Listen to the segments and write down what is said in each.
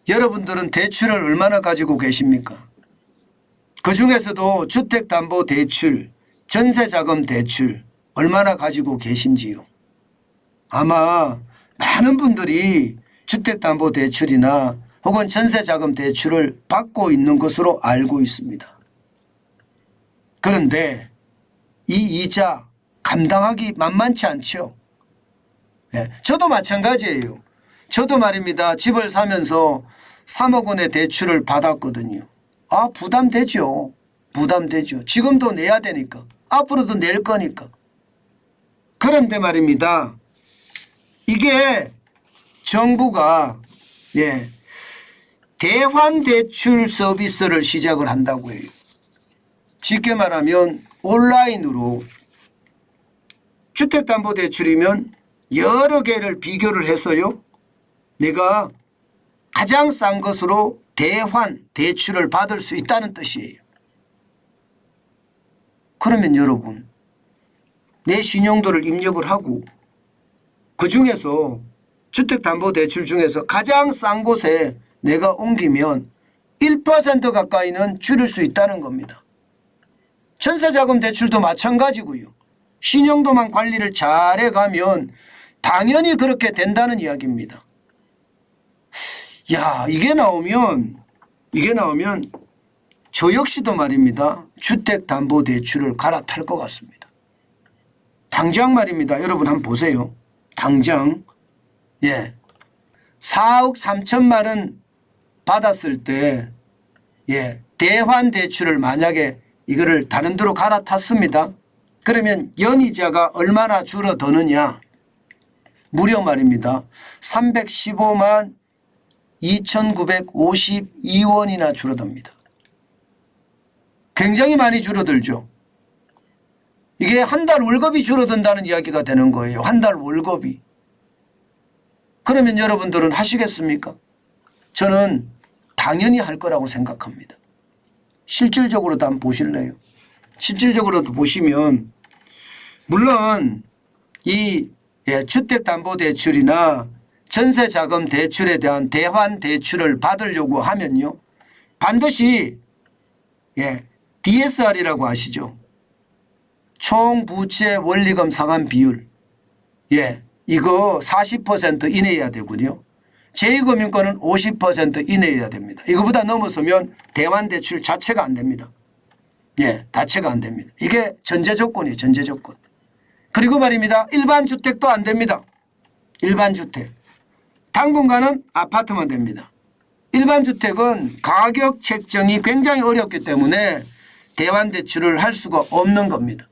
여러분들은 대출을 얼마나 가지고 계십니까? 그중에서도 주택담보대출, 전세자금대출 얼마나 가지고 계신지요? 아마 많은 분들이 주택담보대출이나 혹은 전세자금대출을 받고 있는 것으로 알고 있습니다. 그런데 이 이자 감당하기 만만치 않죠. 네, 저도 마찬가지예요. 저도 말입니다. 집을 사면서 3억 원의 대출을 받았거든요. 아, 부담되죠. 부담되죠. 지금도 내야 되니까. 앞으로도 낼 거니까. 그런데 말입니다. 이게 정부가 대환대출 서비스를 시작을 한다고 해요. 쉽게 말하면 온라인으로 주택담보대출이면 여러 개를 비교를 해서요. 내가 가장 싼 것으로 대환, 대출을 받을 수 있다는 뜻이에요. 그러면 여러분 내 신용도를 입력을 하고 그중에서 주택담보대출 중에서 가장 싼 곳에 내가 옮기면 1% 가까이는 줄일 수 있다는 겁니다. 전세자금 대출도 마찬가지고요. 신용도만 관리를 잘해가면 당연히 그렇게 된다는 이야기입니다. 야, 이게 나오면 저 역시도 말입니다. 주택담보대출을 갈아탈 것 같습니다. 당장 말입니다. 여러분 한번 보세요. 당장 4억 3천만 원 받았을 때 대환대출을 만약에 이거를 다른 데로 갈아탔습니다. 그러면 연이자가 얼마나 줄어드느냐. 무려 말입니다. 315만 2,952원이나 줄어듭니다. 굉장히 많이 줄어들죠. 이게 한 달 월급이 줄어든다는 이야기가 되는 거예요. 한 달 월급이. 그러면 여러분들은 하시겠습니까? 저는 당연히 할 거라고 생각합니다. 실질적으로도 한번 보실래요? 실질적으로도 보시면 물론 이 주택담보대출이나 전세자금대출에 대한 대환대출을 받으려고 하면요. 반드시 DSR이라고 아시죠? 총부채 원리금 상환 비율. 이거 40% 이내여야 되군요. 제2금융권은 50% 이내여야 됩니다. 이거보다 넘어서면 대환대출 자체가 안 됩니다. 자체가 안 됩니다. 이게 전제 조건이에요. 전제 조건. 그리고 말입니다. 일반 주택도 안 됩니다. 일반 주택. 당분간은 아파트만 됩니다. 일반 주택은 가격 책정이 굉장히 어렵기 때문에 대환대출을 할 수가 없는 겁니다.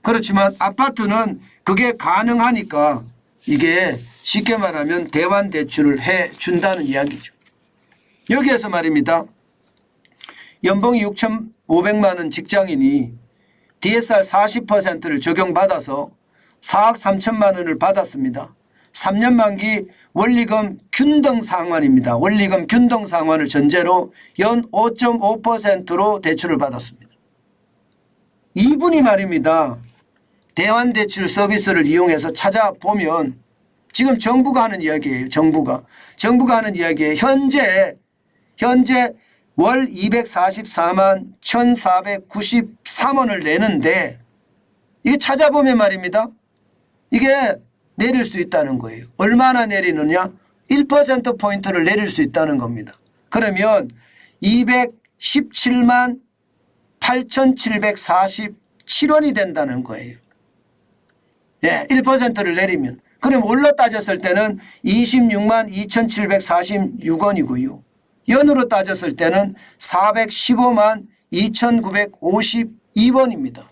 그렇지만 아파트는 그게 가능하니까 이게 쉽게 말하면 대환대출을 해준다는 이야기죠. 여기에서 말입니다. 연봉이 6,500만 원 직장인이 DSR 40%를 적용받아서 4억 3천만 원을 받았습니다. 3년 만기 원리금 균등 상환입니다. 원리금 균등 상환을 전제로 연 5.5%로 대출을 받았습니다. 이분이 말입니다. 대환대출 서비스를 이용해서 찾아보면 지금 정부가 하는 이야기예요. 정부가 하는 이야기에 현재 월 244만 1,493원을 내는데 이게 찾아보면 말입니다. 이게 내릴 수 있다는 거예요. 얼마나 내리느냐? 1%포인트를 내릴 수 있다는 겁니다. 그러면 217만 8,747원이 된다는 거예요. 1%를 내리면. 그럼 올라 따졌을 때는 26만 2,746원이고요. 연으로 따졌을 때는 415만 2,952원입니다.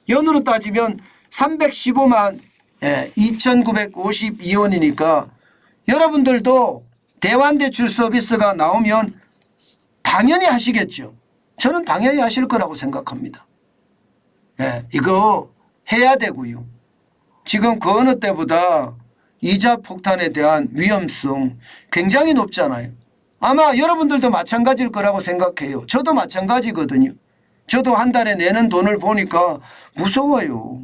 연으로 따지면 315만 2,952원이니까 여러분들도 대환대출 서비스가 나오면 당연히 하시겠죠. 저는 당연히 하실 거라고 생각합니다. 이거 해야 되고요. 지금 그 어느 때보다 이자 폭탄에 대한 위험성 굉장히 높잖아요. 아마 여러분들도 마찬가지일 거라고 생각해요. 저도 마찬가지거든요. 저도 한 달에 내는 돈을 보니까 무서워요.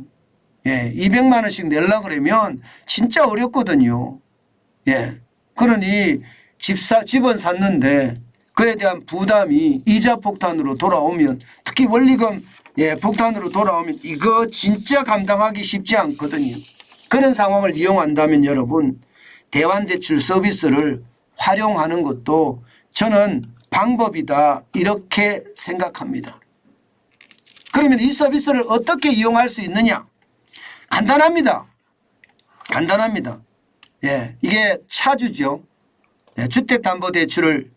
200만 원씩 내려고 그러면 진짜 어렵거든요. 그러니 집은 샀는데 그에 대한 부담이 이자 폭탄으로 돌아오면, 특히 원리금 폭탄으로 돌아오면 이거 진짜 감당하기 쉽지 않거든요. 그런 상황을 이용한다면 여러분, 대환대출 서비스를 활용하는 것도 저는 방법이다 이렇게 생각합니다. 그러면 이 서비스를 어떻게 이용할 수 있느냐? 간단합니다. 간단합니다. 이게 차주죠. 주택담보대출을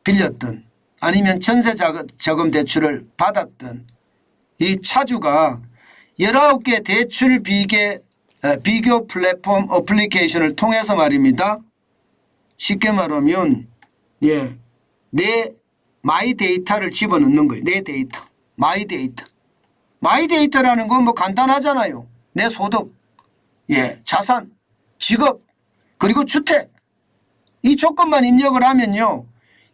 빌렸든 아니면 전세자금 대출을 받았든 이 차주가 19개 대출 비교 플랫폼 어플리케이션을 통해서 말입니다. 쉽게 말하면 내 마이 데이터를 집어넣는 거예요. 내 데이터. 마이 데이터. 마이 데이터라는 건 뭐 간단하잖아요. 내 소득, 자산, 직업, 그리고 주택. 이 조건만 입력을 하면요,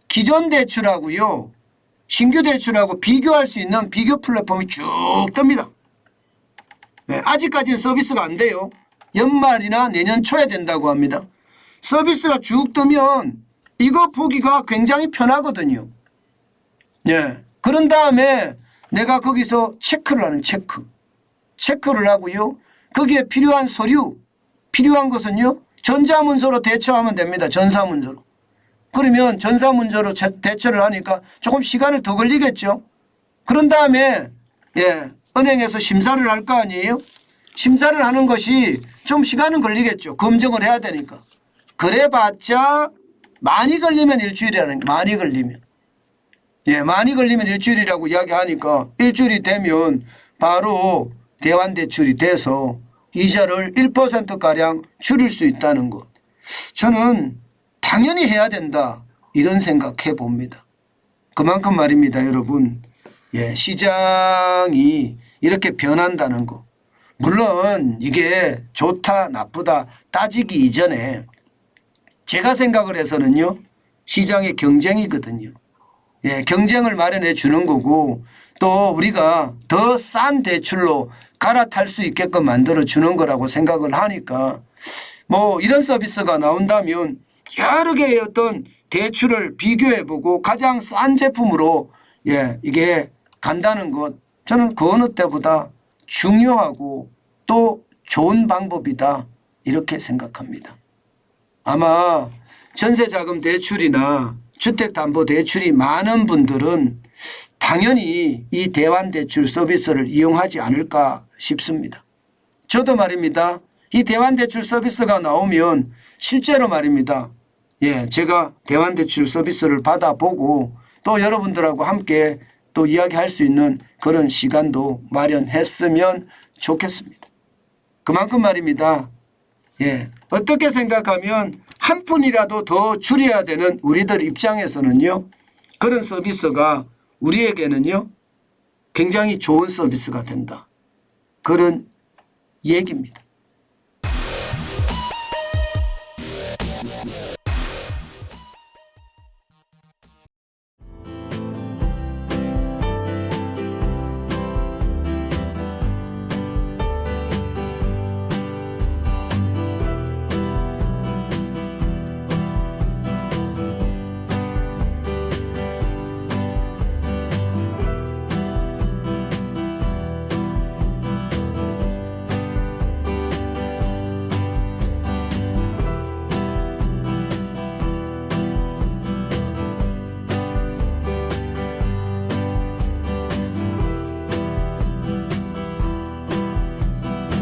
기존 대출하고요 신규 대출하고 비교할 수 있는 비교 플랫폼이 쭉 뜹니다. 아직까지는 서비스가 안 돼요. 연말이나 내년 초에 된다고 합니다. 서비스가 쭉 뜨면 이거 보기가 굉장히 편하거든요. 그런 다음에 내가 거기서 체크를 하는 체크를 하고요, 거기에 필요한 서류, 필요한 것은요 전자문서로 대처하면 됩니다. 전사문서로. 그러면 전사문서로 대처를 하니까 조금 시간을 더 걸리겠죠. 그런 다음에 은행에서 심사를 할 거 아니에요. 심사를 하는 것이 좀 시간은 걸리겠죠. 검증을 해야 되니까. 그래봤자 많이 걸리면 일주일이라는 게, 많이 걸리면. 많이 걸리면 일주일이라고 이야기하니까 일주일이 되면 바로 대환대출이 돼서 이자를 1%가량 줄일 수 있다는 것. 저는 당연히 해야 된다 이런 생각해 봅니다. 그만큼 말입니다 여러분. 시장이 이렇게 변한다는 거. 물론 이게 좋다 나쁘다 따지기 이전에 제가 생각을 해서는요, 시장의 경쟁이거든요. 경쟁을 마련해 주는 거고, 또 우리가 더 싼 대출로 갈아탈 수 있게끔 만들어 주는 거라고 생각을 하니까, 뭐 이런 서비스가 나온다면 여러 개의 어떤 대출을 비교해 보고 가장 싼 제품으로 이게 간다는 것, 저는 그 어느 때보다 중요하고 또 좋은 방법이다 이렇게 생각합니다. 아마 전세자금 대출이나 주택담보대출이 많은 분들은 당연히 이 대환대출 서비스를 이용하지 않을까 싶습니다. 저도 말입니다. 이 대환대출 서비스가 나오면 실제로 말입니다. 제가 대환대출 서비스를 받아보고 또 여러분들하고 함께 또 이야기할 수 있는 그런 시간도 마련했으면 좋겠습니다. 그만큼 말입니다. 어떻게 생각하면 한 푼이라도 더 줄여야 되는 우리들 입장에서는요, 그런 서비스가 우리에게는요 굉장히 좋은 서비스가 된다. 그런 얘기입니다.